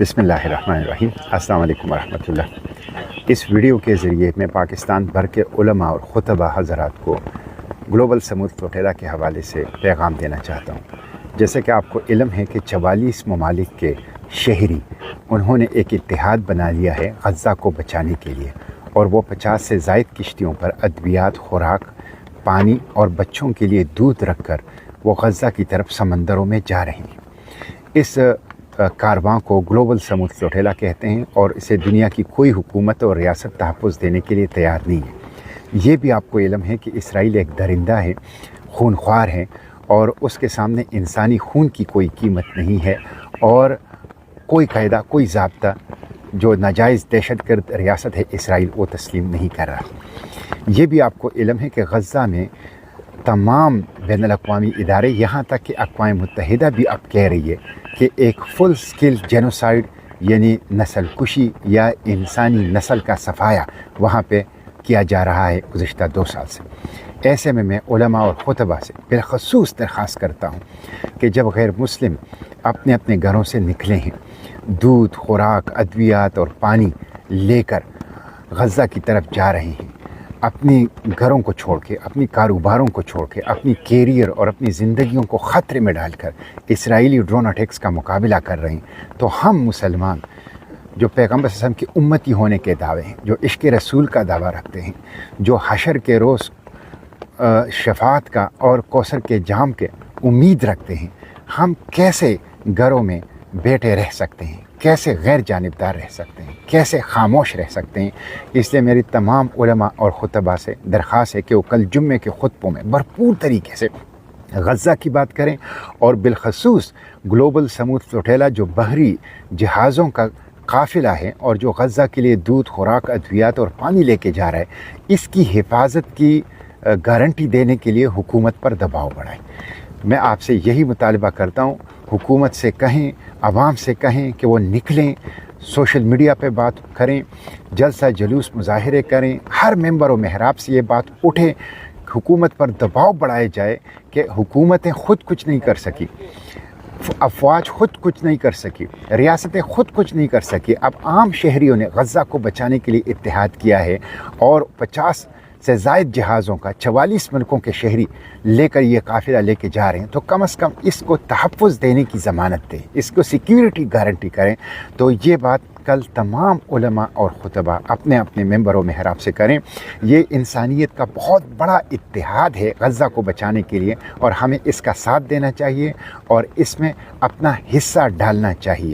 बिस्मिल्लाहिर्रहमानिर्रहीम। अस्सलाम वालेकुम वरहमतुल्लाह। इस वीडियो के ज़रिए मैं पाकिस्तान भर के उलमा और खुतबा हज़रात को ग्लोबल समूद फ्लोटेला के हवाले से पैगाम देना चाहता हूँ। जैसे कि आपको इल्म है कि 44 ममालिक के शहरी उन्होंने एक इत्तेहाद बना लिया है गज़ा को बचाने के लिए, और वो 50 से ज़ायद किश्तियों पर अद्वियात, खुराक, पानी और बच्चों के लिए दूध रख कर वो गज़ा की तरफ समंदरों में जा रहे हैं। इस कारवां को ग्लोबल समूद फ्लोटेला कहते हैं, और इसे दुनिया की कोई हुकूमत और रियासत तहफ़्फ़ुज़ देने के लिए तैयार नहीं है। ये भी आपको इल्म है कि इसराइल एक दरिंदा है, खूनख्वार है, और उसके सामने इंसानी खून की कोई कीमत नहीं है, और कोई कायदा, कोई ज़ाब्ता जो नाजायज़ दहशतगर्द रियासत है इसराइल वो तस्लीम नहीं कर रहा। ये भी आपको इल्म है कि गज़ा में तमाम बैनुल-अक़वामी इदारे, यहाँ तक कि अक़वाम मुत्तहिदा भी अब कह रही है कि एक फुल स्किल जेनोसाइड यानी नस्ल कुशी या इंसानी नस्ल का सफाया वहाँ पे किया जा रहा है गुज़िश्ता 2 साल से। ऐसे में मैं उलमा और खुतबा से बिलख़ुसूस दरख्वास्त करता हूँ कि जब गैर मुस्लिम अपने अपने घरों से निकले हैं, दूध, खुराक, अद्वियात और पानी लेकर गज़ा की तरफ जा रहे हैं, अपनी घरों को छोड़ के, अपनी कारोबारों को छोड़ के, अपनी कैरियर और अपनी ज़िंदगियों को ख़तरे में डालकर इसराइली ड्रोन अटैक्स का मुकाबला कर रहे हैं, तो हम मुसलमान जो पैगम्बर सल्लल्लाहु अलैहि वसल्लम की उम्मती होने के दावे हैं, जो इश्क़ रसूल का दावा रखते हैं, जो हशर के रोज़ शफ़ाअत का और कौसर के जाम के उम्मीद रखते हैं, हम कैसे घरों में बैठे रह सकते हैं, कैसे गैर जानिबदार रह सकते हैं, कैसे खामोश रह सकते हैं। इसलिए मेरी तमाम उलमा और खुतबा से दरख्वास्त है कि वो कल जुम्मे के खुतबों में भरपूर तरीके से गज़ा की बात करें, और बिलख़ुसूस ग्लोबल समूद फ्लोटेला जो बहरी जहाज़ों का काफ़िला है और जो गज़ा के लिए दूध, खुराक, अद्वियात और पानी लेके जा रहा है, इसकी हिफाजत की गारंटी देने के लिए हुकूमत पर दबाव बढ़ाएं। मैं आपसे यही मुतालबा करता हूँ, हुकूमत से कहें, आवाम से कहें कि वो निकलें, सोशल मीडिया पे बात करें, जलसा जुलूस मुजाहिरे करें, हर मेंबर व महराब से ये बात उठे, हुकूमत पर दबाव बढ़ाया जाए कि हुकूमतें ख़ुद कुछ नहीं कर सकी, अफवाज ख़ुद कुछ नहीं कर सकी, रियासतें ख़ुद कुछ नहीं कर सकी। अब आम शहरियों ने गज़ा को बचाने के लिए इत्तेहाद किया है, और 50 से ज़ायद जहाज़ों का 44 मुल्कों के शहरी लेकर ये काफ़िला लेके जा रहे हैं, तो कम से कम इसको तहफ़्फ़ुज़ देने की ज़मानत दें, इसको सिक्योरिटी गारंटी करें। तो ये बात कल तमाम उलमा और खुतबा अपने अपने मेंबर व महराब से करें। ये इंसानियत का बहुत बड़ा इत्तेहाद है गज़ा को बचाने के लिए, और हमें इसका साथ देना चाहिए और इसमें अपना हिस्सा डालना चाहिए।